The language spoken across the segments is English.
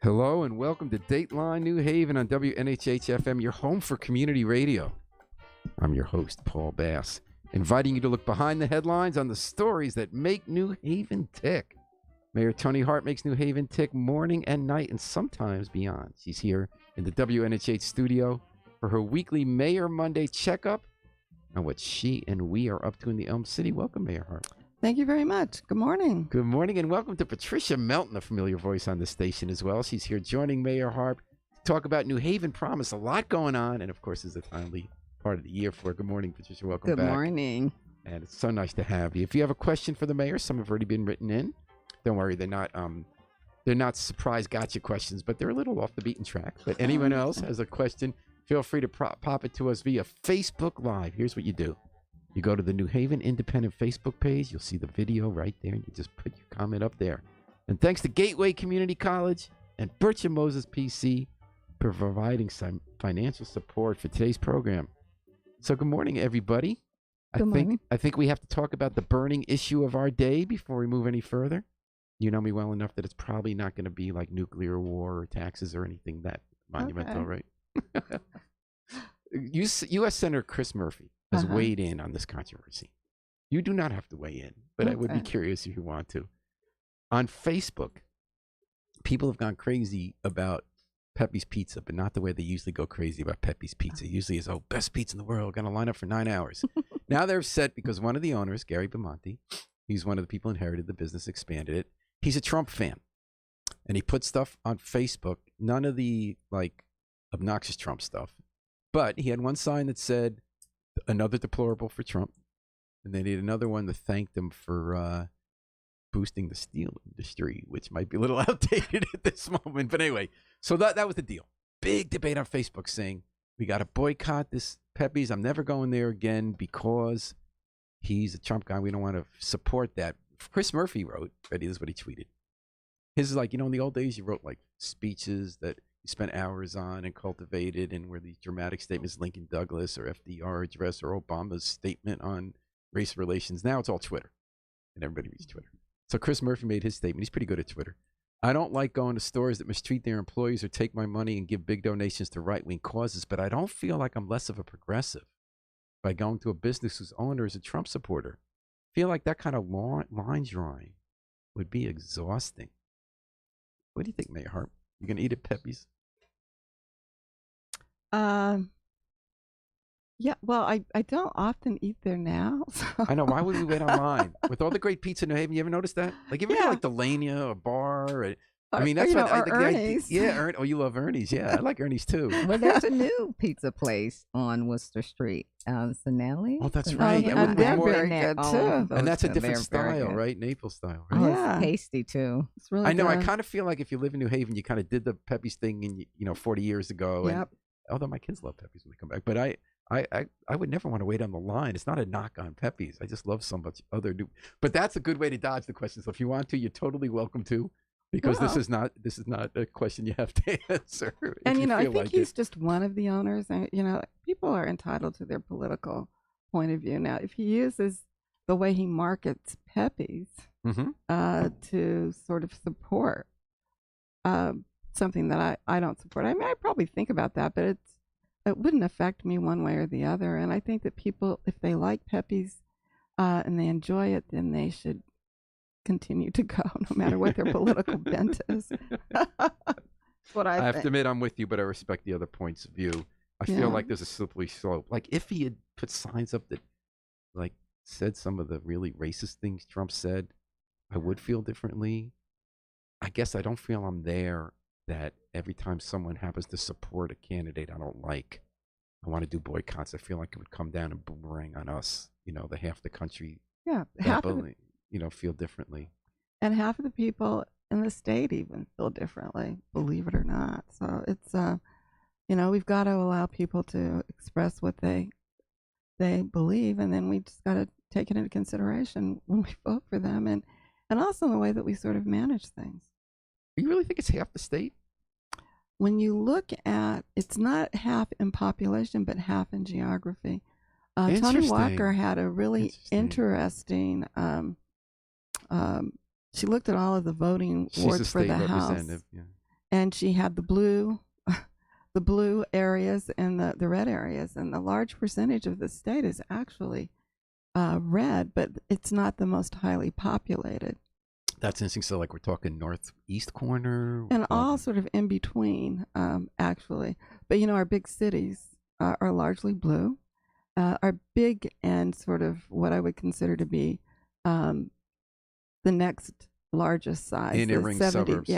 Hello and welcome to Dateline New Haven on WNHH FM, your home for community radio. I'm your host, Paul Bass, inviting you to look behind the headlines on the stories that make New Haven tick. Mayor Toni Hart makes New Haven tick morning and night and sometimes beyond. She's here in the WNHH studio for her weekly Mayor Monday checkup on what she and we are up to in the Elm City. Welcome, Mayor Hart. Thank you very much. Good morning. Good morning, and welcome to Patricia Melton, a familiar voice on the station as well. She's here joining Mayor Hart to talk about New Haven Promise. A lot going on, and of course, is a timely part of the year for her. Good morning, Patricia. Welcome back. Good morning. And it's so nice to have you. If you have a question for the mayor, some have already been written in. Don't worry, they're not surprise gotcha questions, but they're a little off the beaten track. But anyone else has a question, feel free to pop it to us via Facebook Live. Here's what you do. You go to the New Haven Independent Facebook page. You'll see the video right there. And you just put your comment up there. And thanks to Gateway Community College and Birch and Moses PC for providing some financial support for today's program. So good morning, everybody. Good morning. I think we have to talk about the burning issue of our day before we move any further. You know me well enough that it's probably not going to be like nuclear war or taxes or anything that monumental, right? U.S. Senator Chris Murphy has weighed in on this controversy. You do not have to weigh in, but I would be curious if you want to. On Facebook, people have gone crazy about Pepe's Pizza, but not the way they usually go crazy about Pepe's Pizza. Usually it's, best pizza in the world, going to line up for 9 hours. Now they're upset because one of the owners, Gary Bamonte, he's one of the people who inherited the business, expanded it. He's a Trump fan, and he put stuff on Facebook, none of the, obnoxious Trump stuff, but he had one sign that said, another deplorable for Trump. And they need another one that thanked him for boosting the steel industry, which might be a little outdated at this moment. But anyway, so that was the deal. Big debate on Facebook saying, we got to boycott this Pepe's. I'm never going there again because he's a Trump guy. We don't want to support that. Chris Murphy wrote, ready, this is what he tweeted. His is in the old days, you wrote speeches that you spent hours on and cultivated, and where these dramatic statements, Lincoln Douglas or FDR address or Obama's statement on race relations. Now it's all Twitter, and everybody reads Twitter. So Chris Murphy made his statement. He's pretty good at Twitter. I don't like going to stores that mistreat their employees or take my money and give big donations to right-wing causes, but I don't feel like I'm less of a progressive by going to a business whose owner is a Trump supporter. I feel like that kind of line drawing would be exhausting. What do you think, Mayor Hart? You going to eat at Pepe's? Yeah, well, I don't often eat there now. So. I know. Why would we wait online? With all the great pizza in New Haven, you ever noticed that? You ever go to Delania or Bar? That's what I think. Ernie's. Oh, you love Ernie's. Yeah, I like Ernie's too. Well, there's a new pizza place on Worcester Street, Sinelli. Oh, that's right. And they're very good too. And that's a different style, right? Naples style, right? Oh, Yeah. it's tasty too. It's really I know. good. I kind of feel like if you live in New Haven, you kind of did the Pepe's thing in 40 years ago. Yep. And, although my kids love Pepe's when they come back, but I would never want to wait on the line. It's not a knock on Pepe's. I just love so much other new. But that's a good way to dodge the question. So if you want to, you're totally welcome to, because this is not a question you have to answer. And I think he's just one of the owners. And people are entitled to their political point of view. Now, if he uses the way he markets Pepe's to sort of support something that I don't support, I probably think about that, but it wouldn't affect me one way or the other. And I think that people, if they like Pepe's and they enjoy it, then they should continue to go, no matter what their political bent is. That's what I have to admit, I'm with you, but I respect the other points of view. I feel like there's a slippery slope. If he had put signs up that said some of the really racist things Trump said, I would feel differently. I guess I don't feel I'm there that every time someone happens to support a candidate I don't like, I want to do boycotts. I feel like it would come down and boomerang on us, the half the country feel differently. And half of the people in the state even feel differently, believe it or not. So it's, we've got to allow people to express what they believe, and then we just got to take it into consideration when we vote for them, and also in the way that we sort of manage things. You really think it's half the state? When you look at, it's not half in population, but half in geography. Toni Walker had a really interesting she looked at all of the voting wards for the House. Yeah. and she had the blue, the blue areas and the red areas, and a large percentage of the state is actually red, but it's not the most highly populated. That's interesting. So, like, we're talking northeast corner, and all sort of in between, actually. But our big cities are largely blue. Our big and sort of what I would consider to be the next largest size, inner ring suburbs.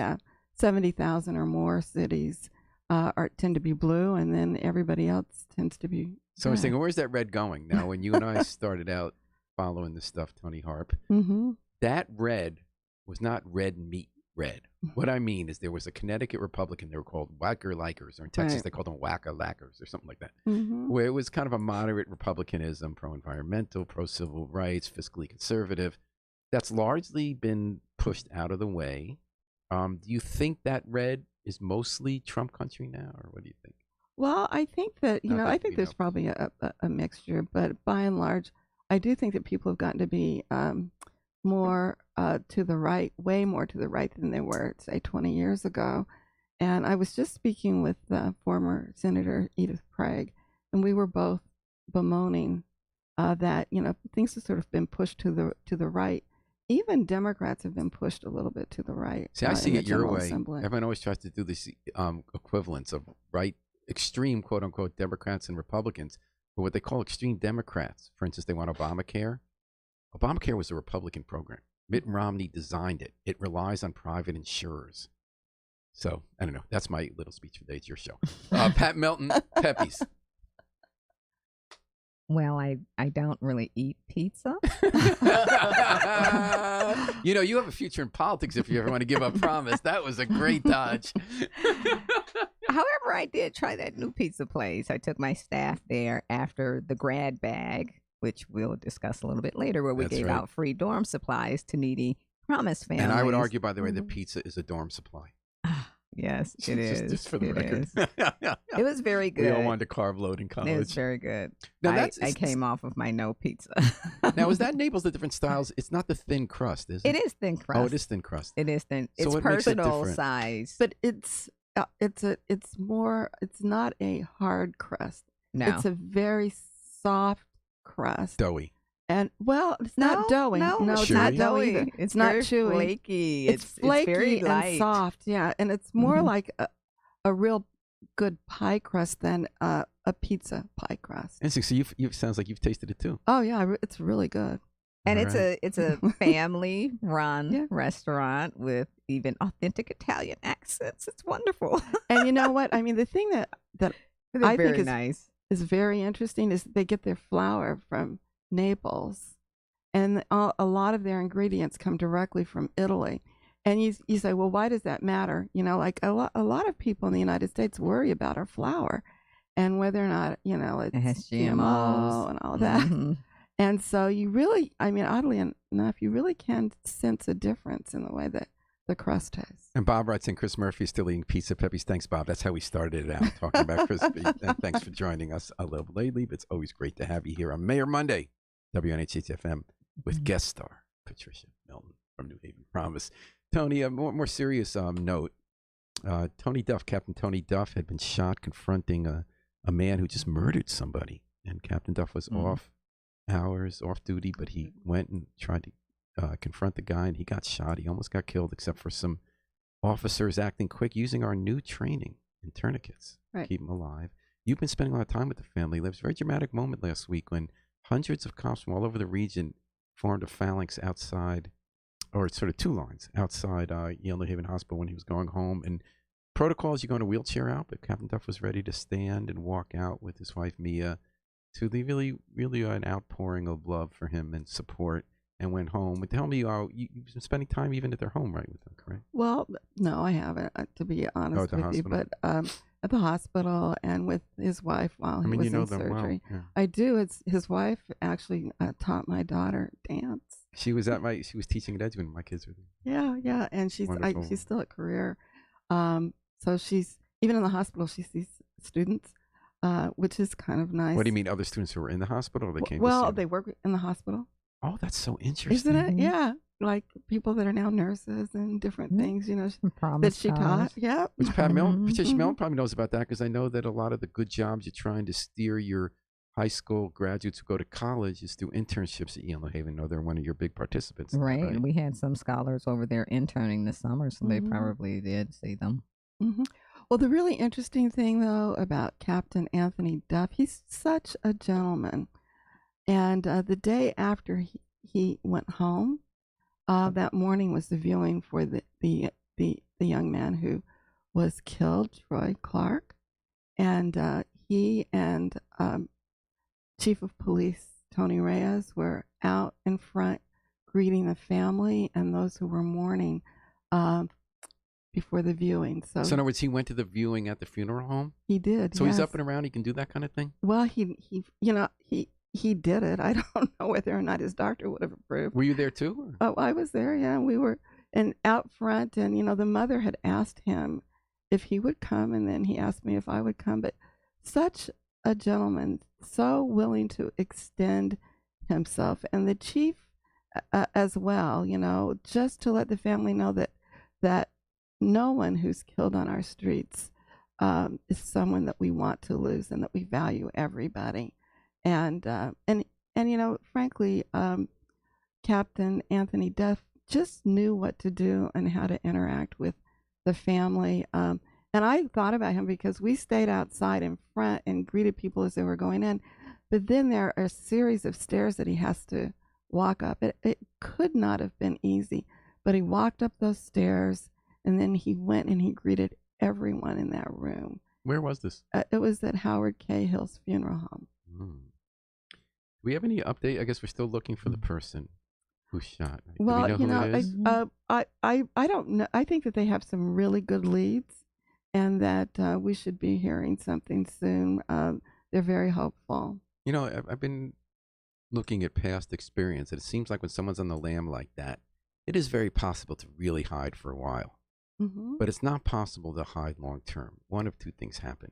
70,000 or more cities tend to be blue, and then everybody else tends to be. So I'm saying, where's that red going now? When you and I started out following this stuff, Toni Harp, that red was not red meat red. What I mean is there was a Connecticut Republican, they were called Whacker-Likers, or in Texas they called them Whack-a-Lackers or something like that, where it was kind of a moderate Republicanism, pro-environmental, pro-civil rights, fiscally conservative. That's largely been pushed out of the way. Do you think that red is mostly Trump country now, or what do you think? Well, I think that, I think there's probably a mixture, but by and large, I do think that people have gotten to be more to the right, way more to the right than they were, say, 20 years ago. And I was just speaking with former Senator Edith Craig, and we were both bemoaning that, things have sort of been pushed to the right. Even Democrats have been pushed a little bit to the right. See, I see it your way. Assembly. Everyone always tries to do this equivalence of right, extreme, quote unquote, Democrats and Republicans, but what they call extreme Democrats. For instance, they want Obamacare. Obamacare was a Republican program. Mitt Romney designed it. It relies on private insurers. So, I don't know. That's my little speech for the day. It's your show. Pat Melton, Peppies. Well, I don't really eat pizza. You have a future in politics if you ever want to give up promise. That was a great dodge. However, I did try that new pizza place. I took my staff there after the grad bag, which we'll discuss a little bit later, where we gave out free dorm supplies to needy Promise families. And I would argue, by the way, that pizza is a dorm supply. Yes, it is. Just for the record. It was very good. We all wanted to carb load in college. It was very good. Now, I came off of my no pizza. Now, is that Naples the different styles? It's not the thin crust, is it? It is thin crust. Oh, it is thin crust. It is thin. So it's personal size. But it's not a hard crust. No. It's a very soft crust. Doughy. And it's not doughy. No, it's not doughy either. It's not very chewy. Flaky. It's flaky very light. and soft. Yeah, and it's more like a real good pie crust than a pizza pie crust. And so you sounds like you've tasted it too. Oh yeah, it's really good. And it's a family run restaurant with even authentic Italian accents. It's wonderful. And you know what? I mean, the thing that I think is very interesting is they get their flour from Naples, and a lot of their ingredients come directly from Italy. And you say, well, why does that matter? Like a lot of people in the United States worry about our flour and whether or not it has GMO and all of that. Mm-hmm. And so you really, oddly enough, you really can sense a difference in the way that the crust tastes. And Bob writes in, Chris Murphy is still eating pizza Peppies. Thanks, Bob. That's how we started it out, talking about crispy. And thanks for joining us a little lately, but it's always great to have you here on Mayor Monday, WNHH-FM, with guest star Patricia Melton from New Haven Promise. Toni, a more serious note. Tony Duff, Captain Tony Duff, had been shot confronting a man who just murdered somebody. And Captain Duff was off duty, but he went and tried to confront the guy, and he got shot. He almost got killed, except for some officers acting quick, using our new training in tourniquets to keep him alive. You've been spending a lot of time with the family. There was a very dramatic moment last week when hundreds of cops from all over the region formed a phalanx outside, or sort of two lines outside Yale New Haven Hospital when he was going home. And protocols, you go in a wheelchair out, but Captain Duff was ready to stand and walk out with his wife, Mia, to the really, really an outpouring of love for him and support, and went home. But tell me, you've been spending time even at their home, right, with them, correct? Well, no, I haven't, to be honest with you. But at the hospital and with his wife while he was in surgery. Well. Yeah. I do. His wife actually taught my daughter dance. She was teaching at Edgewood when my kids were there. Yeah, and she's still at career. So she's even in the hospital. She sees students, which is kind of nice. What do you mean, other students who were in the hospital, or they came? Well, they work in the hospital. Oh, that's so interesting. Isn't it? Yeah. like people that are now nurses and different things, Promise that she taught. scholars. Yep. Which Patricia Mellon probably knows about that, because I know that a lot of the good jobs you're trying to steer your high school graduates who go to college is through internships at Yale New Haven. I know they're one of your big participants. Right. We had some scholars over there interning this summer, so they Mhm. probably did see them. Hmm. Well, the really interesting thing, though, about Captain Anthony Duff, he's such a gentleman. And the day after he went home, that morning was the viewing for the young man who was killed, Troy Clark. And he and Chief of Police Tony Reyes were out in front greeting the family and those who were mourning before the viewing. So in other words, he went to the viewing at the funeral home? He did. So yes. he's up and around, he can do that kind of thing? Well, he did it. I don't know whether or not his doctor would have approved. Were you there too? Oh, I was there, yeah. We were out front, and the mother had asked him if he would come, and then he asked me if I would come. But such a gentleman, so willing to extend himself, and the chief as well, just to let the family know that no one who's killed on our streets is someone that we want to lose, and that we value everybody. And frankly, Captain Anthony Duff just knew what to do and how to interact with the family. And I thought about him because we stayed outside in front and greeted people as they were going in. But then there are a series of stairs that he has to walk up. It could not have been easy, but he walked up those stairs, and then he went and he greeted everyone in that room. Where was this? It was at Howard Cahill's funeral home. Do we have any update? I guess we're still looking for the person who shot. Well, do we know who it is? I don't know. I think that they have some really good leads, and that we should be hearing something soon. They're very hopeful. I've been looking at past experience, and it seems like when someone's on the lam like that, it is very possible to really hide for a while. Mm-hmm. But it's not possible to hide long term. One of two things happen.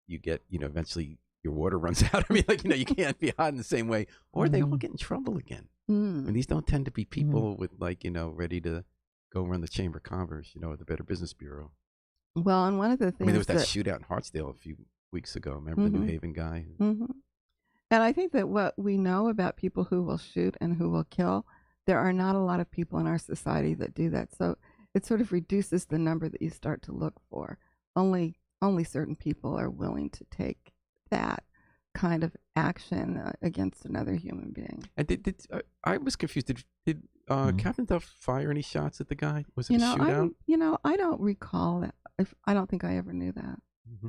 You get, eventually your water runs out. You can't be hiding the same way, or they all get in trouble again. Mm. And these don't tend to be people with ready to go run the Chamber of Commerce, the Better Business Bureau. Well, and one of the things there was that shootout in Hartsdale a few weeks ago. Remember the New Haven guy? Mm-hmm. And I think that what we know about people who will shoot and who will kill, there are not a lot of people in our society that do that. So it sort of reduces the number that you start to look for. Only certain people are willing to take that kind of action against another human being. And I was confused. Did Captain Duff fire any shots at the guy? Was it a shootout? I don't recall that. I don't think I ever knew that. Mm-hmm.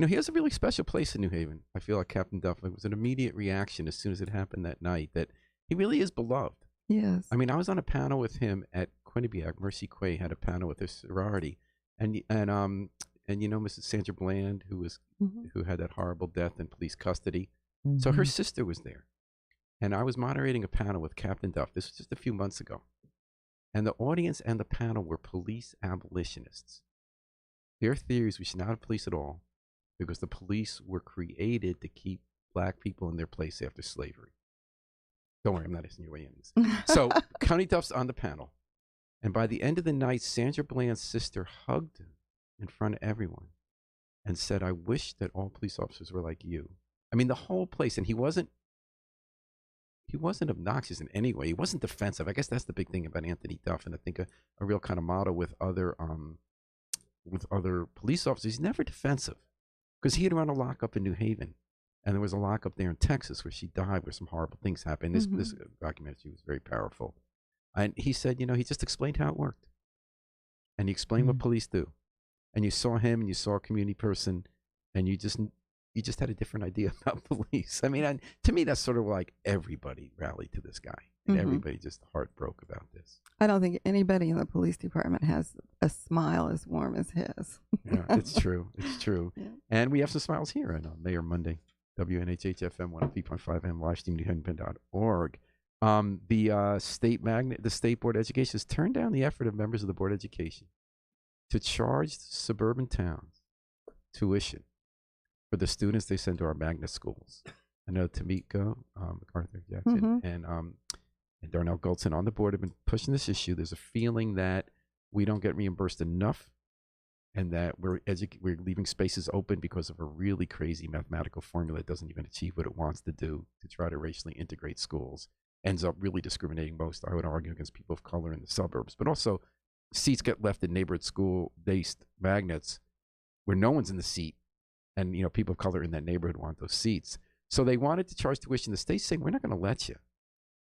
He has a really special place in New Haven. I feel like Captain Duff. It was an immediate reaction as soon as it happened that night that he really is beloved. Yes. I mean, I was on a panel with him at Quinnipiac. Mercy Quay had a panel with her sorority, and Mrs. Sandra Bland, who had that horrible death in police custody. Mm-hmm. So her sister was there, and I was moderating a panel with Captain Duff. This was just a few months ago, and the audience and the panel were police abolitionists. Their theories: we should not have police at all, because the police were created to keep black people in their place after slavery. Don't worry, I'm not insinuating. So Connie Duff's on the panel, and by the end of the night, Sandra Bland's sister hugged him in front of everyone and said, "I wish that all police officers were like you." I mean, the whole place, and he wasn't obnoxious in any way. He wasn't defensive. I guess that's the big thing about Anthony Duff, and I think a real kind of model with other police officers. He's never defensive, because he had run a lockup in New Haven, and there was a lockup there in Texas where she died, where some horrible things happened. This documentary was very powerful, and he said, he just explained how it worked, and he explained what police do, and you saw him, and you saw a community person, and you just had a different idea about police. I mean, to me, that's sort of like everybody rallied to this guy, and everybody just heart broke about this. I don't think anybody in the police department has a smile as warm as his. Yeah, it's true. It's true. Yeah. And we have some smiles here on Mayor Monday, WNHH-FM 103.5 FM, livestream.org. The State Board of Education has turned down the effort of members of the Board of Education to charge suburban towns tuition for the students they send to our magnet schools. I know Tamiko, MacArthur Jackson, and Darnell Goldson on the board have been pushing this issue. There's a feeling that we don't get reimbursed enough, and that we're leaving spaces open because of a really crazy mathematical formula that doesn't even achieve what it wants to do to try to racially integrate schools. Ends up really discriminating most, I would argue, against people of color in the suburbs. But also, seats get left in neighborhood school-based magnets where no one's in the seat, and people of color in that neighborhood want those seats. So they wanted to charge tuition. The state's saying, we're not going to let you,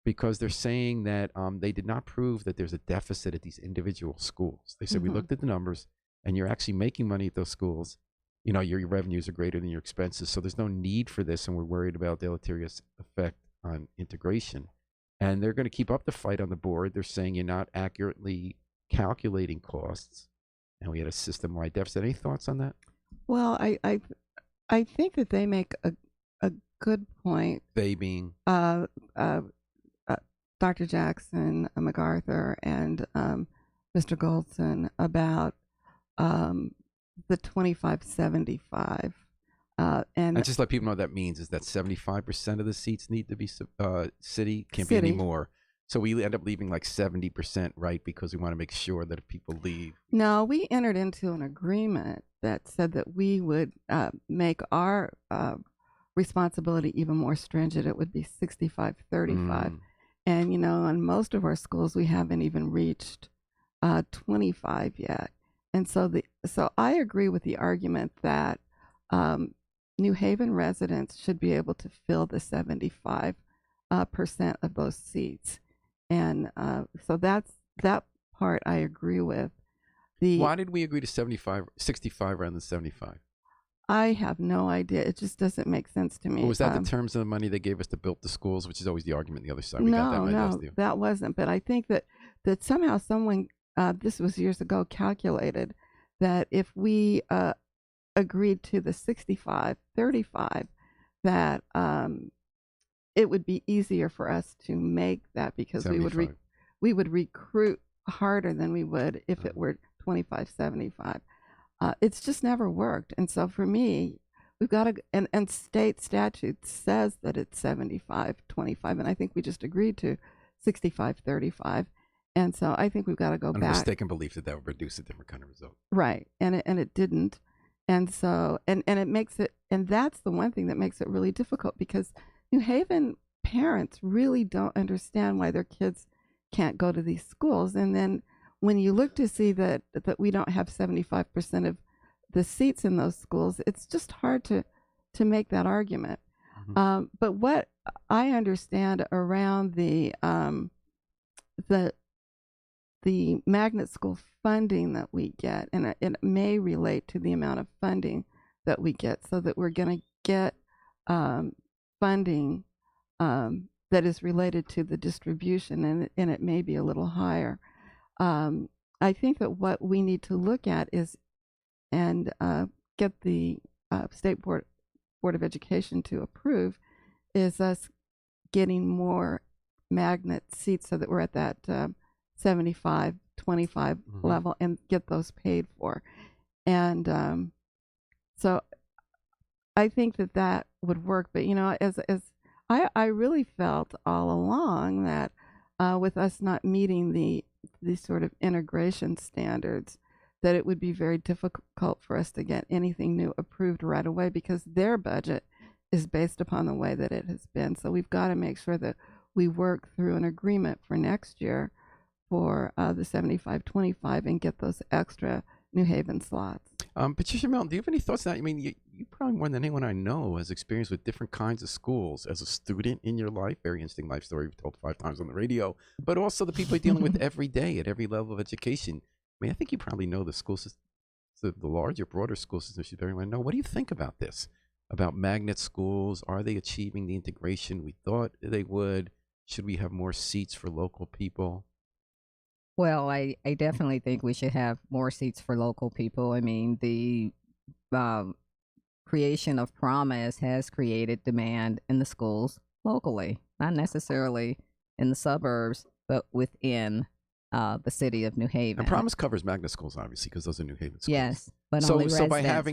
because they're saying that they did not prove that there's a deficit at these individual schools. They said, we looked at the numbers, and you're actually making money at those schools. Your revenues are greater than your expenses, so there's no need for this, and we're worried about deleterious effect on integration. And they're going to keep up the fight on the board. They're saying you're not accurately calculating costs, and we had a system-wide deficit. Any thoughts on that? Well, I think that they make a good point. They being Dr. Jackson, MacArthur, and Mr. Goldson about the 25-75. And just let people know what that means is that 75% of the seats need to be city, can't be any more. So we end up leaving like 70%, right? Because we want to make sure that if people leave. No, we entered into an agreement that said that we would make our responsibility even more stringent. It would be 65-35. And, in most of our schools, we haven't even reached 25 yet. And so I agree with the argument that New Haven residents should be able to fill the 75% of those seats. And so that part I agree with. Why did we agree to 65 rather than 75? I have no idea. It just doesn't make sense to me. Well, was that the terms of the money they gave us to build the schools, which is always the argument on the other side? No, that wasn't. But I think that somehow someone, this was years ago, calculated that if we agreed to the 65-35, that it would be easier for us to make that, because 75. we would recruit harder than we would if it were 25-75. It's just never worked. And so for me, we've got to, and state statute says that it's 75-25, and I think we just agreed to 65-35. And so I think we've got to go back. Mistaken belief that would produce a different kind of result. Right. And it didn't. And so, and it makes it, and that's the one thing that makes it really difficult, because New Haven parents really don't understand why their kids can't go to these schools. And then when you look to see that we don't have 75% of the seats in those schools, it's just hard to make that argument. But what I understand around the magnet school funding that we get, and it may relate to the amount of funding that we get, so that we're going to get funding that is related to the distribution, and it may be a little higher. I think that what we need to look at is, and get the State Board of Education to approve, is us getting more magnet seats so that we're at that 75-25 level, and get those paid for. And so I think that would work. But as I really felt all along that with us not meeting the sort of integration standards, that it would be very difficult for us to get anything new approved right away, because their budget is based upon the way that it has been. So we've got to make sure that we work through an agreement for next year for the 75-25 and get those extra New Haven slots. Patricia Melton, do you have any thoughts on that? I mean, you probably more than anyone I know has experience with different kinds of schools as a student in your life. Very interesting life story you've told 5 times on the radio, but also the people you're dealing with every day at every level of education. I mean, I think you probably know the school system, the larger, broader school system should very well know. What do you think about this? About magnet schools? Are they achieving the integration we thought they would? Should we have more seats for local people? Well, I definitely think we should have more seats for local people. I mean, the creation of Promise has created demand in the schools locally, not necessarily in the suburbs, but within the city of New Haven. And Promise covers magnet schools, obviously, because those are New Haven schools. Yes, but only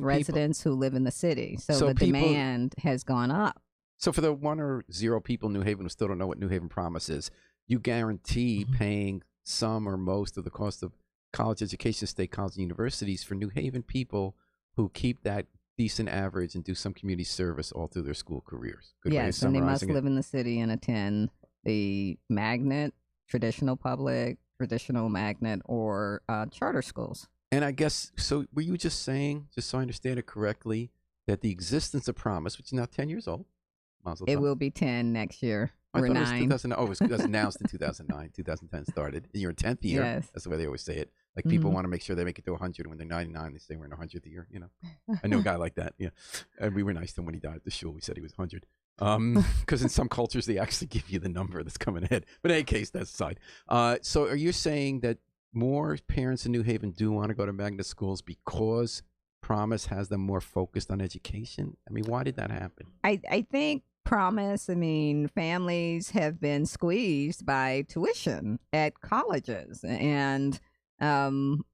residents who live in the city. So the demand has gone up. So for the 1 or 0 people in New Haven who still don't know what New Haven Promise is, you guarantee paying some or most of the cost of college education, state colleges and universities for New Haven people who keep that decent average and do some community service all through their school careers. Good way of summarizing and they must live in the city and attend the magnet, traditional public, traditional magnet, or charter schools. And I guess, so were you just saying, just so I understand it correctly, that the existence of Promise, which is now 10 years old, it will be 10 next year. We're 9. It was announced in 2009. 2010 started. In your 10th year. Yes. That's the way they always say it. Like people want to make sure they make it to 100. When they're 99, they say we're in 100th year. You know, I knew a guy like that. Yeah, and we were nice to him when he died at the shul. We said he was 100. Because in some cultures they actually give you the number that's coming ahead. But in any case, that's aside. So are you saying that more parents in New Haven do want to go to magnet schools because Promise has them more focused on education? I mean, why did that happen? I think Promise, families have been squeezed by tuition at colleges. And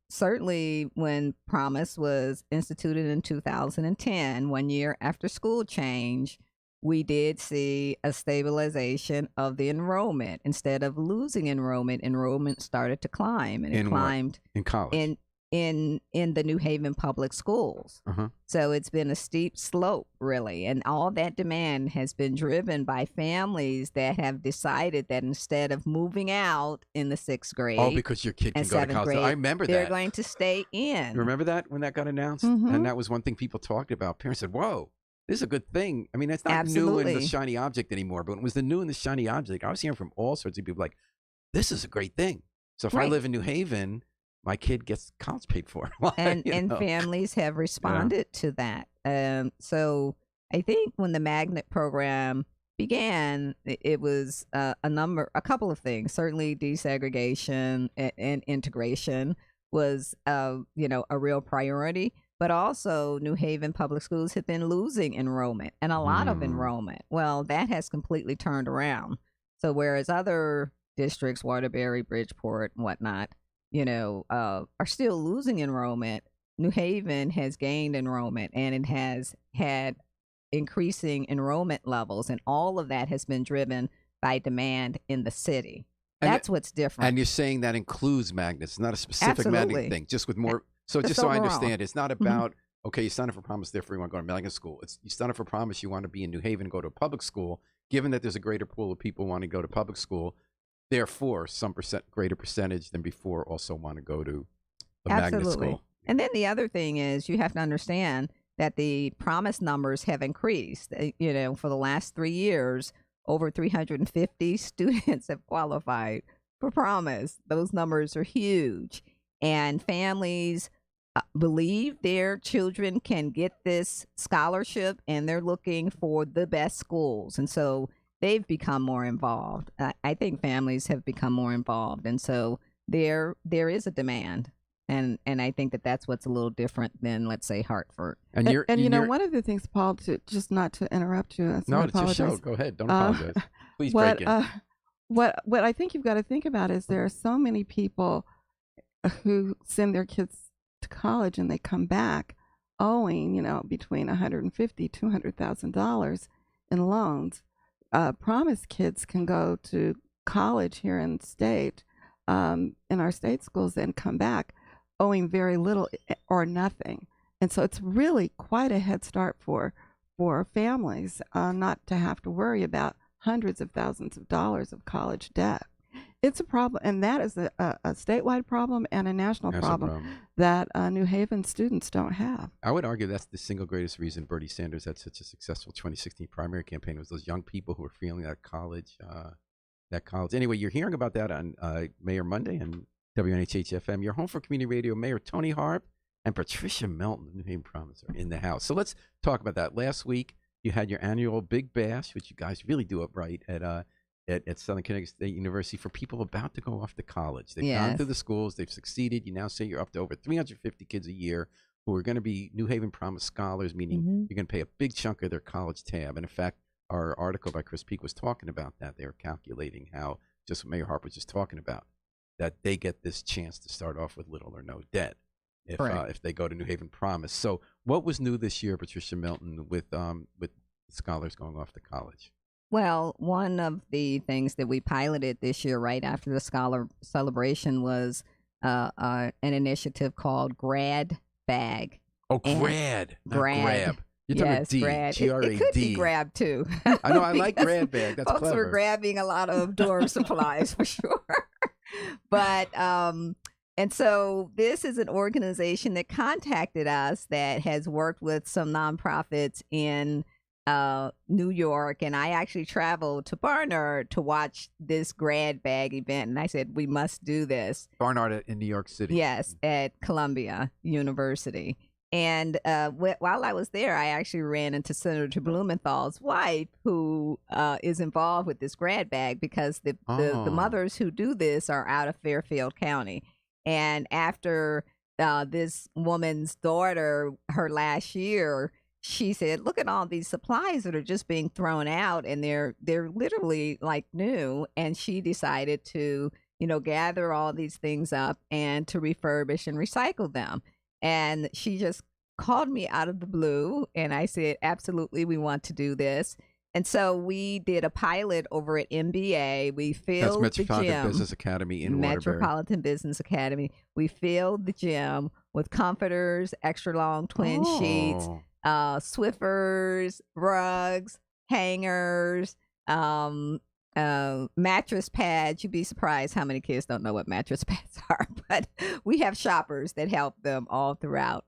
certainly when Promise was instituted in 2010, 1 year after school change, we did see a stabilization of the enrollment. Instead of losing enrollment started to climb. And it climbed in college. In the New Haven public schools. So it's been a steep slope, really. And all that demand has been driven by families that have decided that instead of moving out in the 6th grade. Oh, because your kid can go to college. Grade, I remember they're going to stay in. You remember that when that got announced? And that was one thing people talked about. Parents said, whoa, this is a good thing. I mean, it's not new in the shiny object anymore, but it was the new in the shiny object. I was hearing from all sorts of people like, this is a great thing. So if I live in New Haven, my kid gets college paid for. and families have responded to that. So I think when the magnet program began, it was a couple of things. Certainly desegregation and integration was, a real priority. But also New Haven public schools have been losing enrollment, and a lot of enrollment. Well, that has completely turned around. So whereas other districts, Waterbury, Bridgeport, and whatnot, are still losing enrollment, New Haven has gained enrollment, and it has had increasing enrollment levels, and all of that has been driven by demand in the city. That's what's different. And you're saying that includes magnets, not a specific magnet thing, just with more. So just so I understand, it's not about, okay, you sign up for Promise, therefore you want to go to magnet school. It's you sign up for Promise, you want to be in New Haven and go to a public school. Given that there's a greater pool of people wanting to go to public school, therefore some greater percentage than before also want to go to a magnet school. And then the other thing is you have to understand that the Promise numbers have increased. For the last 3 years, over 350 students have qualified for Promise. Those numbers are huge. And families believe their children can get this scholarship, and they're looking for the best schools. And so they've become more involved. I think families have become more involved. And so there is a demand. And I think that's what's a little different than, let's say, Hartford. And one of the things, Paul, just not to interrupt you. No, it's your show. Go ahead. Don't apologize. Please break in. What I think you've got to think about is there are so many people who send their kids to college and they come back owing, between $150,000, $200,000 in loans. Promise kids can go to college here in state, in our state schools, and come back owing very little or nothing. And so it's really quite a head start for families not to have to worry about hundreds of thousands of dollars of college debt. It's a problem, and that is a statewide problem and a national problem that New Haven students don't have. I would argue that's the single greatest reason Bernie Sanders had such a successful 2016 primary campaign was those young people who were feeling that college. Anyway, you're hearing about that on Mayor Monday and WNHH-FM. Your home for community radio. Mayor Tony Harp and Patricia Melton of New Haven Promise are in the house. So let's talk about that. Last week, you had your annual Big Bash, which you guys really do up right at Southern Connecticut State University for people about to go off to college. They've gone through the schools. They've succeeded. You now say you're up to over 350 kids a year who are going to be New Haven Promise scholars, meaning you're going to pay a big chunk of their college tab. And in fact, our article by Chris Peak was talking about that. They were calculating how, just what Mayor Harper was just talking about, that they get this chance to start off with little or no debt if they go to New Haven Promise. So what was new this year, Patricia Melton, with scholars going off to college? Well, one of the things that we piloted this year, right after the Scholar Celebration, was an initiative called Grad Bag. Oh, grad, not grab. You're talking Yes, D, grad. G-R-A-D. It could be grab too. I know, I like grad bag. That's folks clever. were grabbing a lot of dorm supplies for sure. But and so this is an organization that contacted us that has worked with some nonprofits in New York, and I actually traveled to Barnard to watch this grad bag event, and I said we must do this. Barnard in New York City. Yes, at Columbia University. And while I was there, I actually ran into Senator Blumenthal's wife, who is involved with this grad bag, because the mothers who do this are out of Fairfield County. And after this woman's daughter, her last year, she said, "Look at all these supplies that are just being thrown out, and they're literally like new." And she decided to, gather all these things up and to refurbish and recycle them. And she just called me out of the blue, and I said, absolutely, we want to do this. And so we did a pilot over at MBA. We filled the gym. Metropolitan Business Academy in Waterbury. Metropolitan Business Academy. We filled the gym with comforters, extra long twin sheets, Swiffers, rugs, hangers, mattress pads. You'd be surprised how many kids don't know what mattress pads are, but we have shoppers that help them all throughout.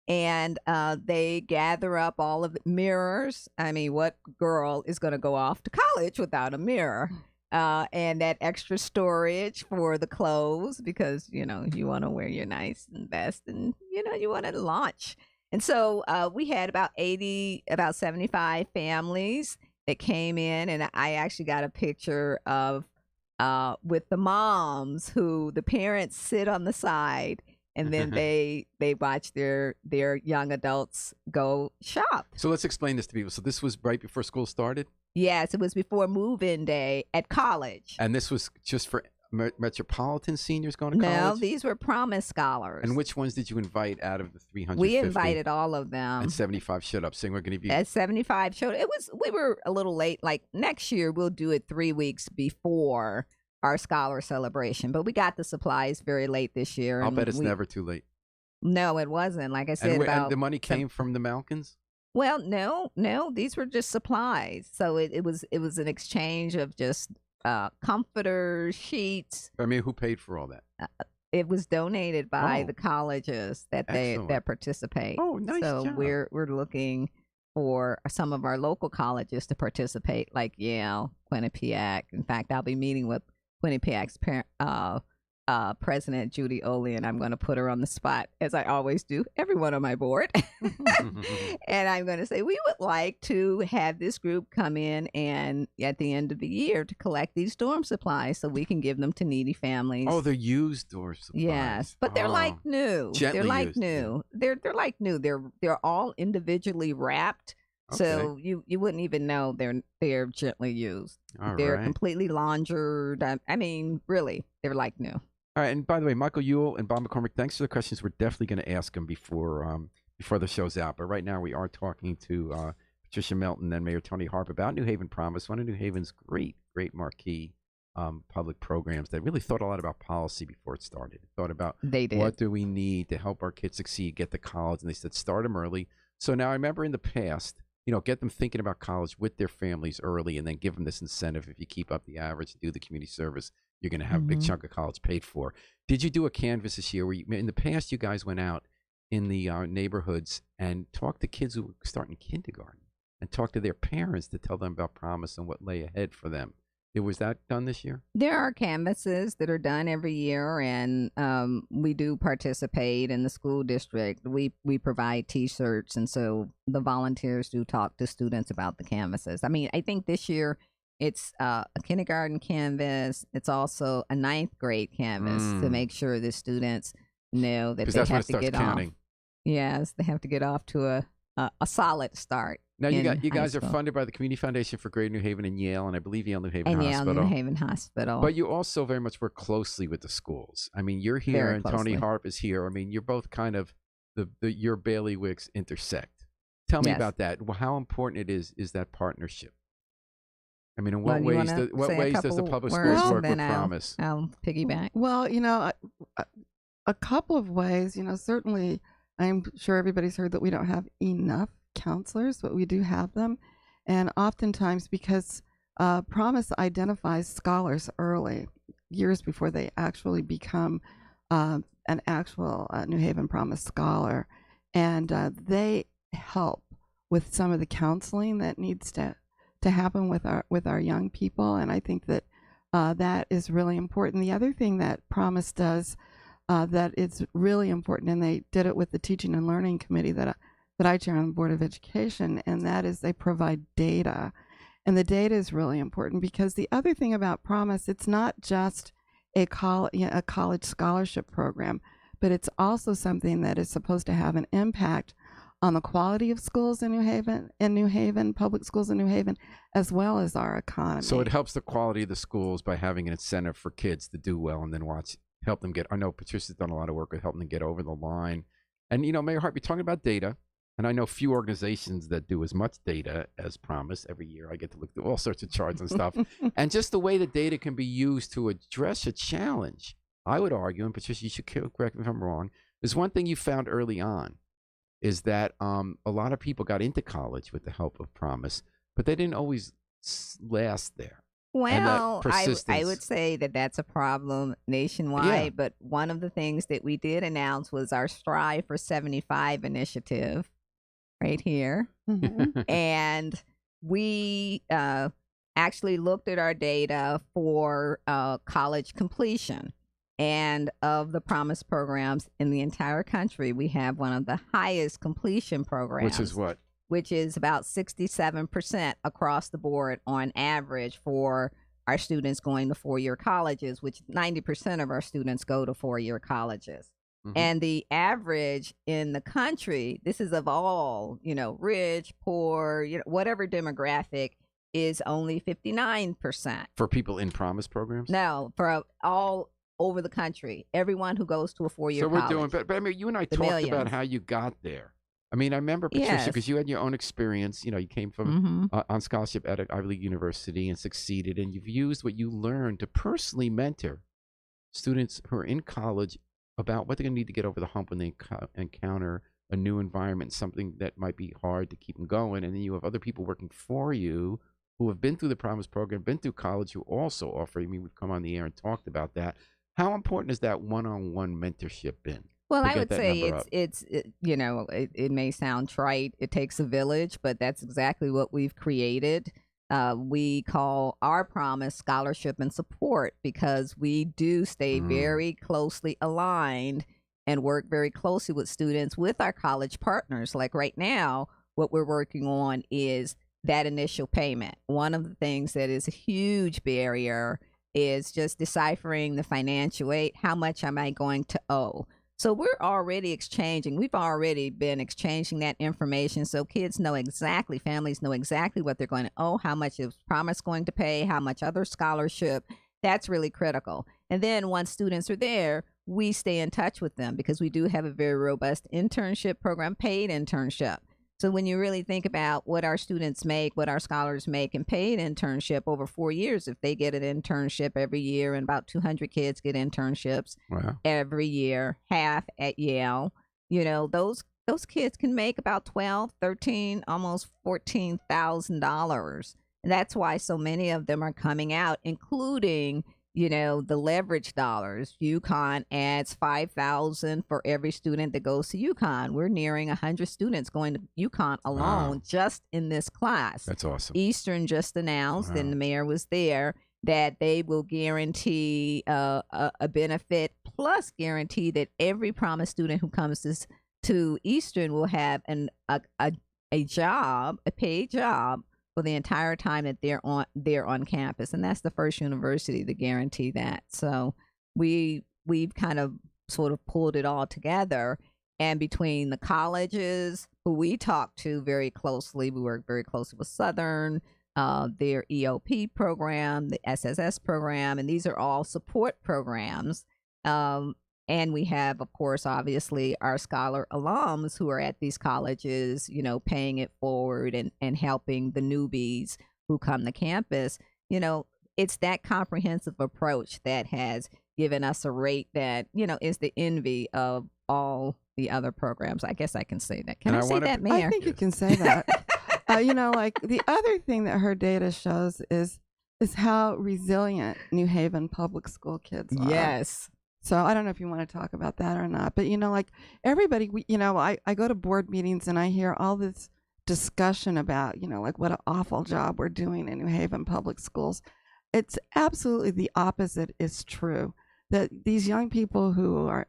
And they gather up all of the mirrors. I mean, what girl is going to go off to college without a mirror? And that extra storage for the clothes, because, you want to wear your nice and best, and, you want to launch. And so we had about 75 families that came in, and I actually got a picture of with the moms, who the parents sit on the side, and then they watch their young adults go shop. So let's explain this to people. So this was right before school started? Yes, it was before move-in day at college. And this was just for Metropolitan seniors going to college? No, these were Promise Scholars. And which ones did you invite out of the 350? We invited all of them. And 75 showed up, saying we're going to be... At 75 showed up. We were a little late. Like, next year, we'll do it 3 weeks before our Scholar Celebration. But we got the supplies very late this year. I'll bet it's never too late. No, it wasn't. Like I said, and the money came from the Malkins? Well, no. These were just supplies. So it was an exchange of just... comforters, sheets. I mean, who paid for all that? It was donated by the colleges that participate. Oh, nice So job. we're looking for some of our local colleges to participate, like Yale, Quinnipiac. In fact, I'll be meeting with Quinnipiac's President Judy Oley, and I'm going to put her on the spot, as I always do, everyone on my board. And I'm going to say, we would like to have this group come in and at the end of the year to collect these dorm supplies so we can give them to needy families. Oh, they're used dorm supplies. Yes, but they're like new. They're like used. new. They're like new. They're all individually wrapped. Okay. So you wouldn't even know they're gently used. They're completely laundered. I mean, really, they're like new. All right, and by the way, Michael Ewell and Bob McCormick, thanks for the questions. We're definitely going to ask them before the show's out. But right now, we are talking to Patricia Melton and Mayor Tony Harp about New Haven Promise, one of New Haven's great marquee public programs that really thought a lot about policy before it started. Thought about what do we need to help our kids succeed, get to college, and they said start them early. So now I remember in the past, get them thinking about college with their families early, and then give them this incentive. If you keep up the average, do the community service, you're going to have a big chunk of college paid for. Did you do a canvas this year where in the past you guys went out in the neighborhoods and talked to kids who were starting kindergarten and talked to their parents to tell them about Promise and what lay ahead for them? Was that done this year? There are canvases that are done every year, and we do participate in the school district. We provide T-shirts, and so the volunteers do talk to students about the canvases. I mean, I think this year it's a kindergarten canvas. It's also a 9th grade canvas to make sure the students know that they have to get counting. Off. Yes, they have to get off to a solid start. Now you guys are funded by the Community Foundation for Greater New Haven and Yale, and I believe Yale New Haven Hospital. Yale New Haven Hospital. But you also very much work closely with the schools. I mean, you're here and Tony Harp is here. I mean, you're both kind of your bailiwicks intersect. Tell me about that. Well, how important it is that partnership? I mean, in what ways does the public schools work with Promise? I'll piggyback. Well, a couple of ways. Certainly, I'm sure everybody's heard that we don't have enough counselors, but we do have them, and oftentimes because Promise identifies scholars early, years before they actually become an actual New Haven Promise scholar, and they help with some of the counseling that needs to happen with our young people, and I think that that is really important. The other thing that Promise does that is really important, and they did it with the Teaching and Learning Committee that I chair on the Board of Education, and that is they provide data, and the data is really important because the other thing about Promise, it's not just a college scholarship program, but it's also something that is supposed to have an impact on the quality of schools in New Haven, public schools in New Haven, as well as our economy. So it helps the quality of the schools by having an incentive for kids to do well and then help them get. I know Patricia's done a lot of work with helping them get over the line. And, Mayor Hart, we're talking about data, and I know few organizations that do as much data as Promise. Every year I get to look through all sorts of charts and stuff. And just the way the data can be used to address a challenge, I would argue, and Patricia, you should correct me if I'm wrong, there's one thing you found early on, is that a lot of people got into college with the help of Promise, but they didn't always last there. Well, I would say that that's a problem nationwide, but one of the things that we did announce was our Strive for 75 initiative right here. Mm-hmm. And we actually looked at our data for college completion. And of the Promise programs in the entire country, we have one of the highest completion programs. Which is what? Which is about 67% across the board on average for our students going to four-year colleges, which 90% of our students go to four-year colleges. Mm-hmm. And the average in the country, this is of all, rich, poor, whatever demographic, is only 59%. For people in Promise programs? No, for all over the country, everyone who goes to a four-year college. So we're doing, but I mean, you and I talked about how you got there. I mean, I remember, Patricia, because you had your own experience. You came from on scholarship at Ivy League University and succeeded, and you've used what you learned to personally mentor students who are in college about what they're going to need to get over the hump when they encounter a new environment, something that might be hard to keep them going. And then you have other people working for you who have been through the Promise program, been through college, who also offer. I mean, we've come on the air and talked about that. How important has that one-on-one mentorship been? Well, I would say it may sound trite. It takes a village, but that's exactly what we've created. We call our Promise scholarship and support because we do stay very closely aligned and work very closely with students with our college partners. Like right now, what we're working on is that initial payment. One of the things that is a huge barrier is just deciphering the financial aid. How much am I going to owe? So we're already exchanging. We've already been exchanging that information so kids know exactly, families know exactly what they're going to owe, how much is Promise going to pay, how much other scholarship. That's really critical. And then once students are there, we stay in touch with them because we do have a very robust internship program, paid internship. So when you really think about what our students make, what our scholars make in paid internship over 4 years, if they get an internship every year, and about 200 kids get internships every year, half at Yale, those kids can make about $12, $13, almost $14,000. And that's why so many of them are coming out, including the leverage dollars. UConn adds $5,000 for every student that goes to UConn. We're nearing 100 students going to UConn alone just in this class. That's awesome. Eastern just announced, and the mayor was there, that they will guarantee a benefit plus guarantee that every Promise student who comes to Eastern will have a job, a paid job, for the entire time that they're on campus. And that's the first university to guarantee that. So we've kind of sort of pulled it all together. And between the colleges who we talk to very closely, we work very closely with Southern, their EOP program, the SSS program, and these are all support programs. And we have, of course, obviously, our scholar alums who are at these colleges, paying it forward and helping the newbies who come to campus. it's that comprehensive approach that has given us a rate that, is the envy of all the other programs. I guess I can say that. Can I say that, Mayor? I think you can say that. Like the other thing that her data shows is how resilient New Haven public school kids are. Yes. So I don't know if you want to talk about that or not, but like everybody, I go to board meetings and I hear all this discussion about, like what an awful job we're doing in New Haven public schools. It's absolutely the opposite is true. That these young people who are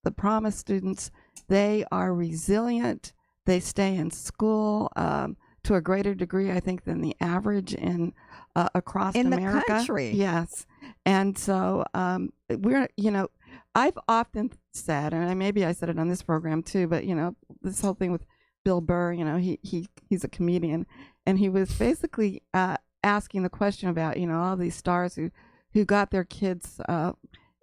the Promise students, they are resilient. They stay in school to a greater degree, I think, than the average in across America. The country. Yes. And so we're, I've often said, and maybe I said it on this program too, but this whole thing with Bill Burr, he's a comedian, and he was basically asking the question about, all these stars who got their kids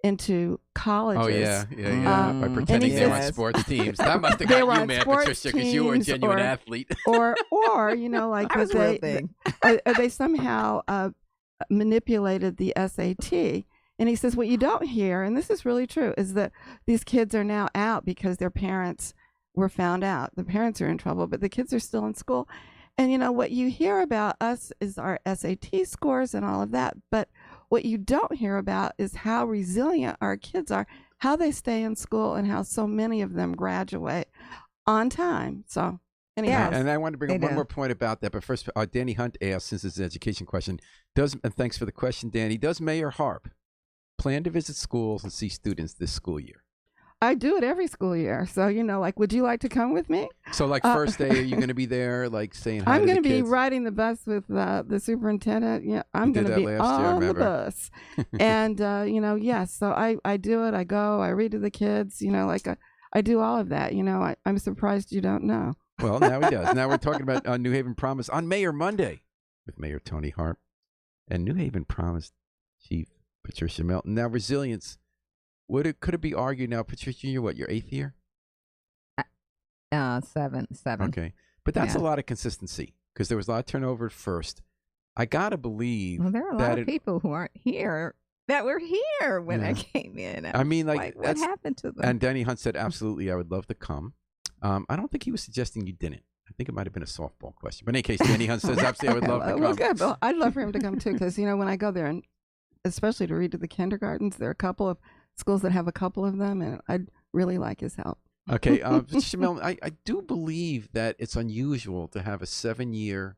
into colleges. Oh yeah. By pretending they were on sports teams. That must have got you mad, Patricia, because you were a genuine athlete. or like they somehow manipulated the SAT. And he says, what you don't hear, and this is really true, is that these kids are now out because their parents were found out. The parents are in trouble, but the kids are still in school. And what you hear about us is our SAT scores and all of that. But what you don't hear about is how resilient our kids are, how they stay in school, and how so many of them graduate on time. So anyway. Yeah, and I want to bring up one more point about that. But first, Danny Hunt asked, since it's an education question, and thanks for the question, Danny, does Mayor Harp plan to visit schools and see students this school year? I do it every school year. So, like, would you like to come with me? So, like, first day, are you going to be there, like, saying hi to the kids? I'm going to be riding the bus with the superintendent. Yeah, I'm going to be on the bus. And, yes, so I do it. I go. I read to the kids. I do all of that. I'm surprised you don't know. Well, now he does. Now we're talking about New Haven Promise on Mayor Monday with Mayor Tony Harp and New Haven Promise Chief Patricia Melton. Now, resilience. Could it be argued now, Patricia, you're what, your 8th year? 7. Okay. But that's a lot of consistency because there was a lot of turnover at first. I got to believe there are a lot of people who aren't here that were here when I came in. I mean, like what happened to them? And Danny Hunt said, absolutely, I would love to come. I don't think he was suggesting you didn't. I think it might have been a softball question. But in any case, Danny Hunt says, absolutely, I would love to come. Well, good. Well, I'd love for him to come too because, when I go there, and especially to read to the kindergartens, there are a couple of schools that have a couple of them, and I'd really like his help. Okay. Shamel, I do believe that it's unusual to have a 7-year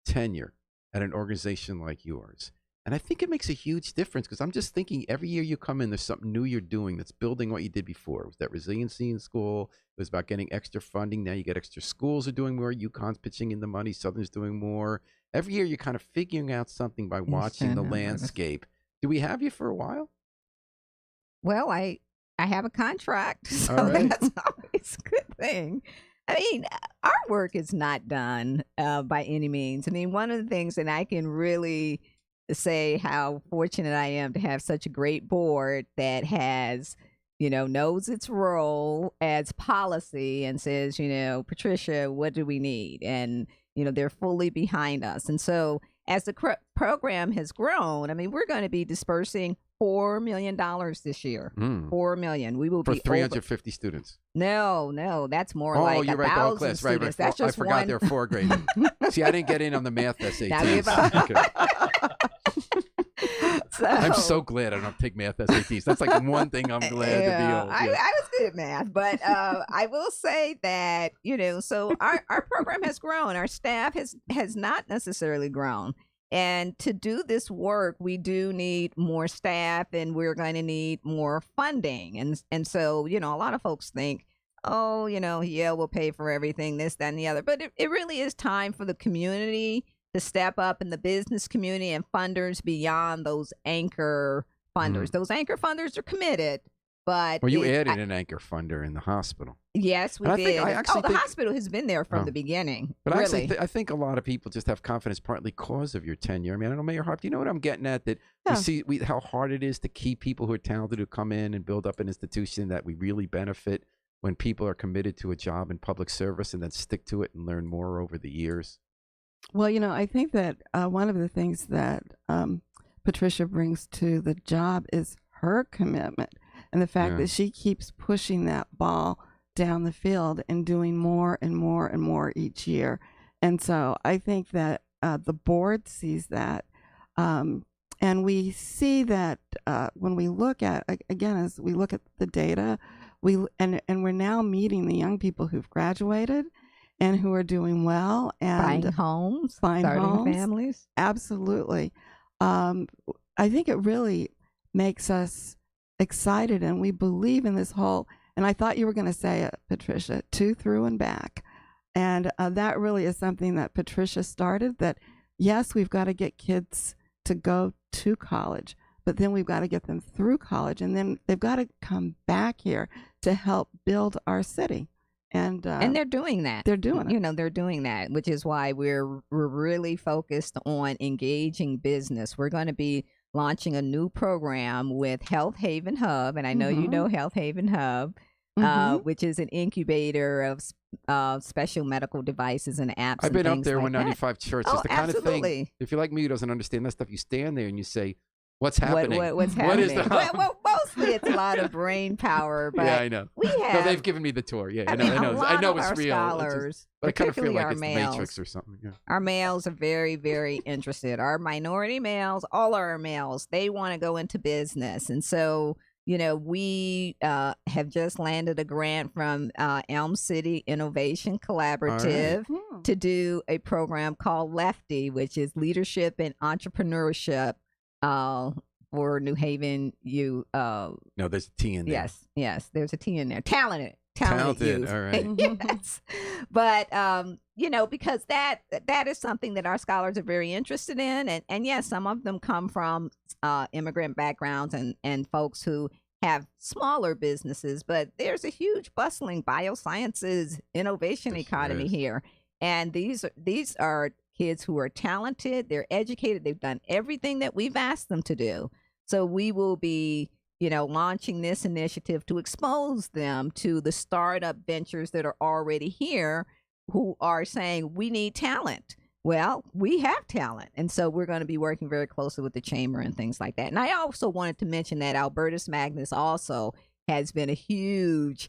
tenure at an organization like yours. And I think it makes a huge difference because I'm just thinking every year you come in, there's something new you're doing that's building what you did before. It was that resiliency in school. It was about getting extra funding. Now you get extra schools are doing more. UConn's pitching in the money. Southern's doing more. Every year you're kind of figuring out something by watching the landscape. Do we have you for a while? Well, I have a contract, so that's always a good thing. I mean, our work is not done by any means. I mean, one of the things that I can really say how fortunate I am to have such a great board that has, knows its role as policy and says, Patricia, what do we need? And, they're fully behind us. And so as the program has grown, I mean, we're going to be dispersing $4 million this year. $4 million. We will for be 350 students. No, that's more like you're 1,000 class. students. Right. That's just I forgot they're 4th grade. See, I didn't get in on the math SATs. I'm so glad I don't take math SATs. That's like one thing I'm glad to be on. I was good at math, but I will say that, so our program has grown. Our staff has not necessarily grown. And to do this work, we do need more staff and we're going to need more funding. And so, a lot of folks think, Yale will pay for everything, this, that, and the other. But it really is time for the community to step up in the business community and funders beyond those anchor funders. Those anchor funders are committed. But you added an anchor funder in the hospital. Yes, we did. The hospital has been there from the beginning. But really. I think a lot of people just have confidence partly because of your tenure. I mean, I don't know, Mayor Harp, do you know what I'm getting at? That we see how hard it is to keep people who are talented to come in and build up an institution that we really benefit when people are committed to a job in public service and then stick to it and learn more over the years. Well, I think that one of the things that Patricia brings to the job is her commitment and the fact that she keeps pushing that ball down the field and doing more and more and more each year. And so I think that the board sees that. And we see that when we look at, again, as we look at the data, and we're now meeting the young people who've graduated and who are doing well and buying homes, starting families. Absolutely. I think it really makes us excited, and we believe in this whole, and I thought you were going to say it, Patricia, to, through, and back. And that really is something that Patricia started, that yes, we've got to get kids to go to college, but then we've got to get them through college, and then they've got to come back here to help build our city. And they're doing that. They're doing it. They're doing that, which is why we're really focused on engaging business. We're going to be launching a new program with Health Haven Hub, and I know you know Health Haven Hub, which is an incubator of special medical devices and apps. I've been up there like 195 Church. It's the kind of thing, if you're like me who doesn't understand that stuff, you stand there and you say, what's happening? What's happening? What is the hub? Well, mostly it's a lot of brain power. But yeah, I know. We have. No, they've given me the tour. Yeah, I know it's real. Scholars, but I kind of feel like it's males, the Matrix or something. Yeah. Our males are very, very interested. Our minority males, all our males, they want to go into business. And so, we have just landed a grant from Elm City Innovation Collaborative to do a program called Lefty, which is leadership and entrepreneurship for New Haven. No, there's a T in there. Yes, there's a T in there. Talented youth. All right. Yes, but because that is something that our scholars are very interested in, and yes, some of them come from immigrant backgrounds and folks who have smaller businesses, but there's a huge bustling biosciences innovation economy here, and these are kids who are talented, they're educated, they've done everything that we've asked them to do. So we will be launching this initiative to expose them to the startup ventures that are already here, who are saying we need talent. Well, we have talent. And so we're going to be working very closely with the chamber and things like that. And I also wanted to mention that Albertus Magnus also has been a huge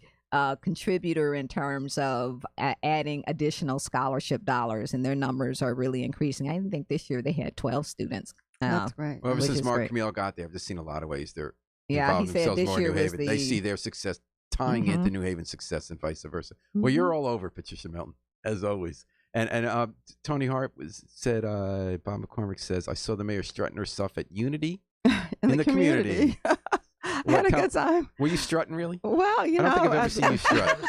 contributor in terms of adding additional scholarship dollars, and their numbers are really increasing. I think this year they had 12 students. That's great. Well, ever since Mark Camille got there, I've just seen a lot of ways they're he involving said themselves this more year in New was Haven. They see their success tying into New Haven's success and vice versa. Well, you're all over, Patricia Melton, as always. And Tony Hart said, Bob McCormick says, I saw the mayor strutting herself at Unity in the community. I had a good time. Were you strutting really? Well, I don't think I've ever seen you strut.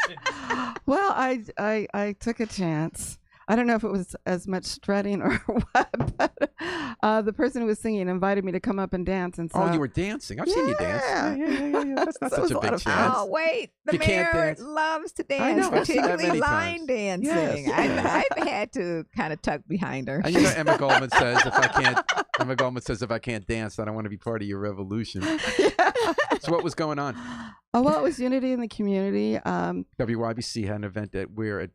Well, I took a chance. I don't know if it was as much strutting or what, but the person who was singing invited me to come up and dance. And so, you were dancing. I've seen you dance. Yeah. That's not such a big chance. Oh, wait. The mayor loves to dance, particularly line dancing. Yes. I've had to kind of tuck behind her. And Emma Goldman says, if I can't dance, I don't want to be part of your revolution. So what was going on? Well, it was Unity in the community. WYBC had an event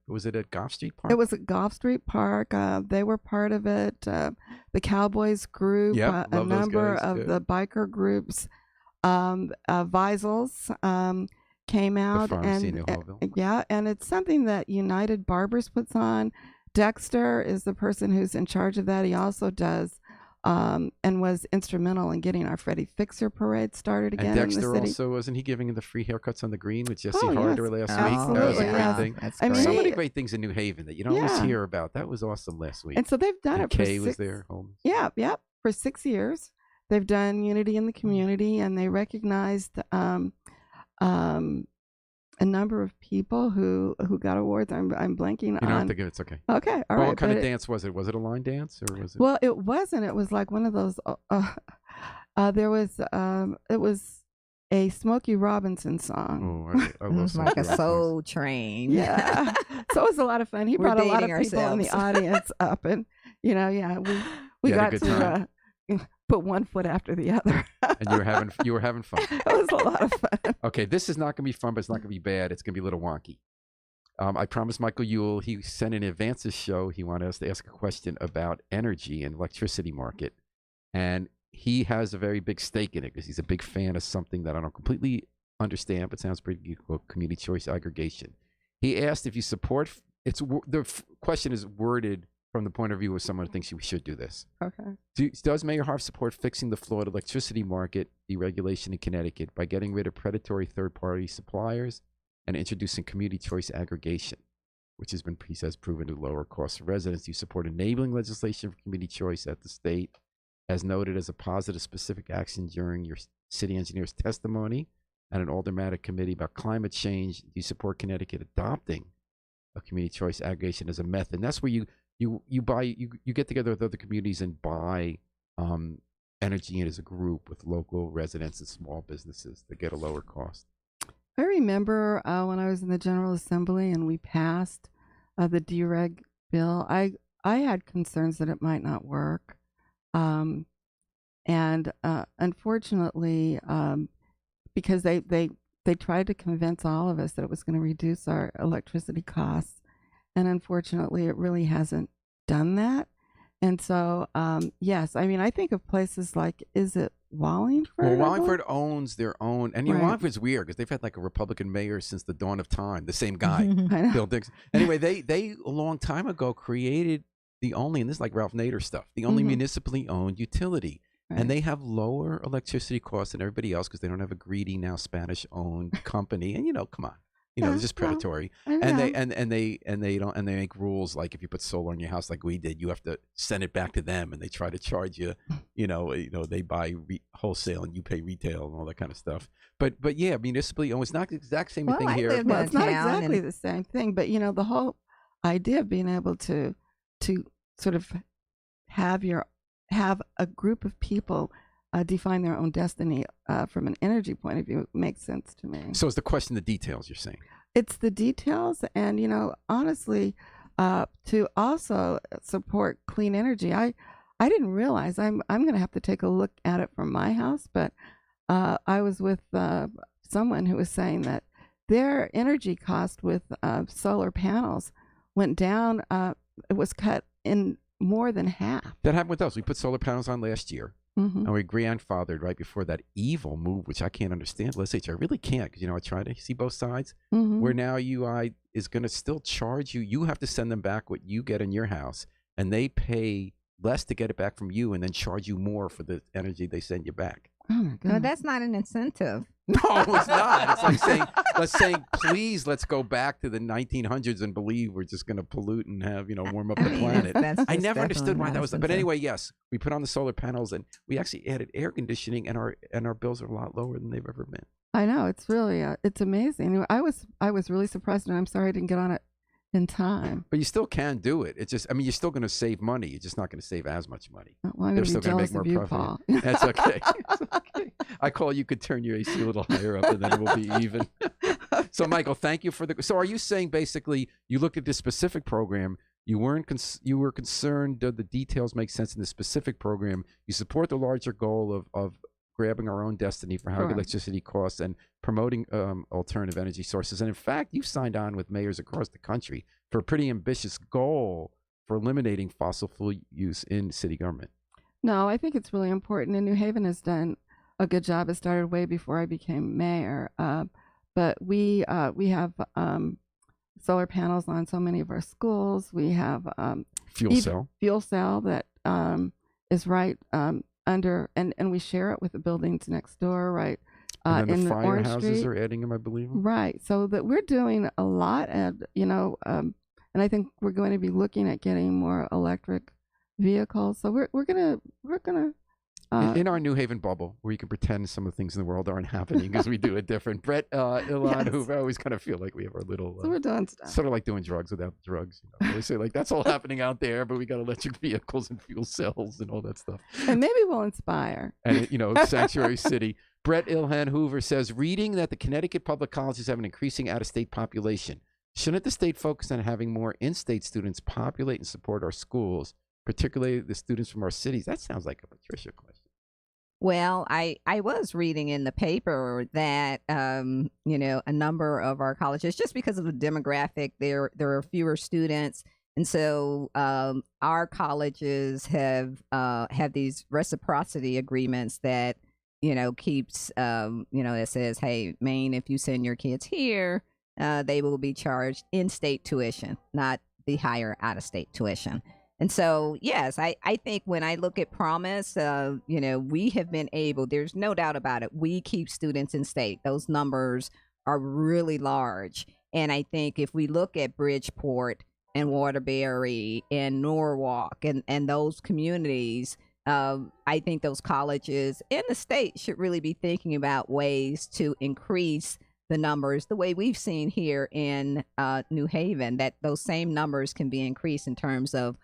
was it at Gough Street Park? It was at Gough Street Park. They were part of it. The Cowboys group, a number of the biker groups, Visels came out. And it's something that United Barbers puts on. Dexter is the person who's in charge of that. He also does and was instrumental in getting our Freddie Fixer parade started again. And Dexter in the city. Also, wasn't he giving the free haircuts on the green with Jesse Harder last week? Absolutely, that was a great thing. That's great. So many great things in New Haven that you don't always hear about. That was awesome last week. And so they've done it for Kay was there. Holmes. Yeah. For 6 years, they've done Unity in the community, and they recognized a number of people who got awards. I'm blanking on. You don't have to give it. It's okay. Okay, all right. What kind of dance was it? Was it a line dance or was it? Well, it wasn't. It was like one of those. It was a Smokey Robinson song. Oh, I love like a Soul Train. Yeah. So it was a lot of fun. He brought a lot of people in the audience up, and we got to put one foot after the other. And you were having fun. It was a lot of fun. Okay, this is not going to be fun, but it's not going to be bad. It's going to be a little wonky. I promised Michael Ewell, he sent in advance of the show, he wanted us to ask a question about energy and electricity market. And he has a very big stake in it because he's a big fan of something that I don't completely understand, but sounds pretty good, called community choice aggregation. He asked if you support, question is worded from the point of view of someone who thinks we should do this. Okay. Does Mayor Harf support fixing the flawed electricity market deregulation in Connecticut by getting rid of predatory third-party suppliers and introducing community choice aggregation, which has been, he says, proven to lower costs for residents? You support enabling legislation for community choice at the state, as noted as a positive specific action during your city engineer's testimony at an aldermanic committee about climate change. Do you support Connecticut adopting a community choice aggregation as a method? And that's where you get together with other communities and buy energy in as a group with local residents and small businesses to get a lower cost. I remember when I was in the General Assembly and we passed the DREG bill, I had concerns that it might not work. And unfortunately, because they tried to convince all of us that it was going to reduce our electricity costs, and unfortunately, it really hasn't done that. And so, yes, I mean, I think of places like, is it Wallingford? Well, Wallingford owns their own, and Right. Wallingford's weird because they've had like a Republican mayor since the dawn of time, the same guy, I know. Bill Dixon. Anyway, they a long time ago created the only, and this is like Ralph Nader stuff, the only municipally owned utility. Right. And they have lower electricity costs than everybody else because they don't have a greedy, now Spanish-owned company. And come on, they're just predatory. And they make rules like if you put solar on your house like we did, you have to send it back to them, and they try to charge you. They buy wholesale and you pay retail and all that kind of stuff. But yeah, municipally owned. It's not the exact same thing here. Well, it's not exactly the same thing, but the whole idea of being able to sort of have a group of people define their own destiny from an energy point of view makes sense to me. So is the question the details, you're saying? It's the details, and honestly, to also support clean energy. I didn't realize I'm going to have to take a look at it from my house, but I was with someone who was saying that their energy cost with solar panels went down. It was cut in more than half. That happened with us. We put solar panels on last year, Mm-hmm. and we grandfathered right before that evil move, which I can't understand. I really can't, because I try to see both sides. Mm-hmm. Where now UI is going to still charge you. You have to send them back what you get in your house, and they pay less to get it back from you, and then charge you more for the energy they send you back. Oh my God. No, that's not an incentive. No, it's not. It's like saying, please, let's go back to the 1900s and believe we're just going to pollute and have, warm up the planet. I never understood why that was. But anyway, yes, we put on the solar panels, and we actually added air conditioning, and our bills are a lot lower than they've ever been. I know, it's really it's amazing. I was really surprised, and I'm sorry I didn't get on it in time. But you still can do it. It's just, you're still going to save money. You're just not going to save as much money. Well, I'm going to be jealous of you, Paul. That's okay. It's okay. I call you could turn your AC a little higher up, and then we'll be even. Okay. So, Michael, thank you for so are you saying basically you looked at this specific program, you were concerned the details make sense in the specific program, you support the larger goal of grabbing our own destiny for higher electricity costs and promoting alternative energy sources. And in fact, you've signed on with mayors across the country for a pretty ambitious goal for eliminating fossil fuel use in city government. No, I think it's really important, and New Haven has done a good job. It started way before I became mayor, but we have solar panels on so many of our schools. We have fuel cell that is right under, and we share it with the buildings next door, right? And then in the firehouses Street. are adding them, I believe. Right, so that we're doing a lot, and and I think we're going to be looking at getting more electric vehicles. So we're gonna in our New Haven bubble, where you can pretend some of the things in the world aren't happening because we do it different. Brett Ilhan, who I always kind of feel like we have our little so we're doing stuff. Sort of like doing drugs without drugs. They say like that's all happening out there, but we got electric vehicles and fuel cells and all that stuff. And maybe we'll inspire. And Sanctuary City. Brett Ilhan Hoover says, reading that the Connecticut public colleges have an increasing out-of-state population. Shouldn't the state focus on having more in-state students populate and support our schools, particularly the students from our cities? That sounds like a Patricia question. Well, I was reading in the paper that a number of our colleges, just because of the demographic, there are fewer students, and so our colleges have these reciprocity agreements that keeps it says, hey, Maine, if you send your kids here, they will be charged in-state tuition, not the higher out-of-state tuition. And so, yes, I think when I look at Promise, we have been able, there's no doubt about it, we keep students in state. Those numbers are really large. And I think if we look at Bridgeport and Waterbury and Norwalk and those communities, I think those colleges in the state should really be thinking about ways to increase the numbers the way we've seen here in New Haven, that those same numbers can be increased in terms of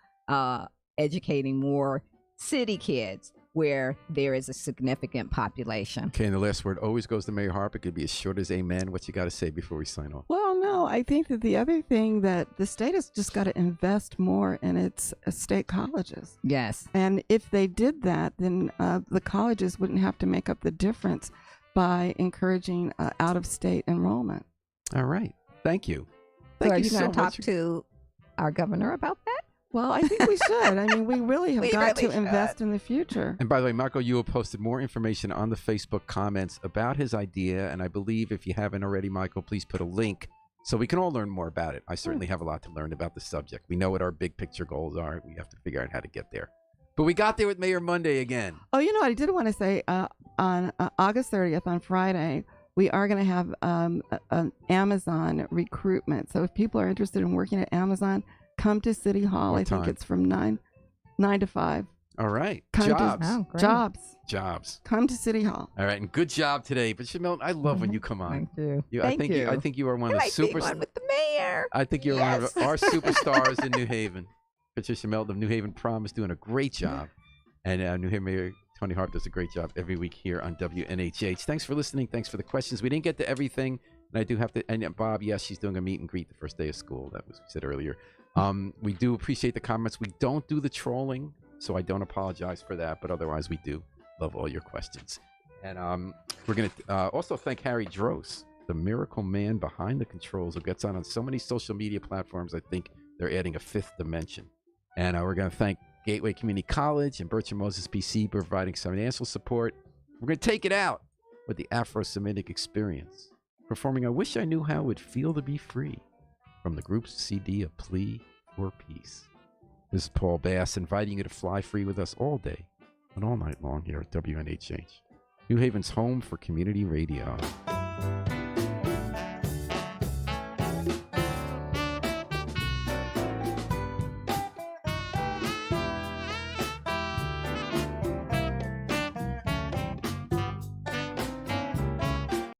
educating more city kids where there is a significant population. Okay, and the last word always goes to Mayor Harper. It could be as short as amen. What you got to say before we sign off? Well, no, I think that the other thing that the state has just got to invest more in its state colleges. Yes. And if they did that, then the colleges wouldn't have to make up the difference by encouraging out-of-state enrollment. All right. Thank you. So are you going to talk to our governor about that? Well, I think we should. I mean, we really have got to invest in the future. And by the way, Marco Yuo posted more information on the Facebook comments about his idea. And I believe if you haven't already, Michael, please put a link so we can all learn more about it. I certainly have a lot to learn about the subject. We know what our big picture goals are. We have to figure out how to get there. But we got there with Mayor Monday again. Oh, I did want to say on August 30th, on Friday, we are going to have an Amazon recruitment. So if people are interested in working at Amazon, come to City Hall. What I think time? It's from 9 to 5. All right. Come Jobs. Jobs. Come to City Hall. All right. And good job today. But Jamil, I love when you come on. Thank you. I think you are one of the superstars with the mayor. I think you're one of our superstars in New Haven. Patricia Melton of New Haven Promise doing a great job. And New Haven Mayor Tony Harp does a great job every week here on WNHH. Thanks for listening. Thanks for the questions. We didn't get to everything. And I do have to, and Bob, yes, she's doing a meet and greet the first day of school. That was we said earlier. We do appreciate the comments. We don't do the trolling, so I don't apologize for that. But otherwise, we do love all your questions. And we're going to also thank Harry Dross, the miracle man behind the controls, who gets on so many social media platforms. I think they're adding a fifth dimension. And we're going to thank Gateway Community College and Bertram Moses PC for providing financial support. We're going to take it out with the Afro-Semitic Experience, performing I Wish I Knew How It Would Feel to Be Free from the group's CD, A Plea for Peace. This is Paul Bass inviting you to fly free with us all day and all night long here at WNHH, New Haven's home for community radio.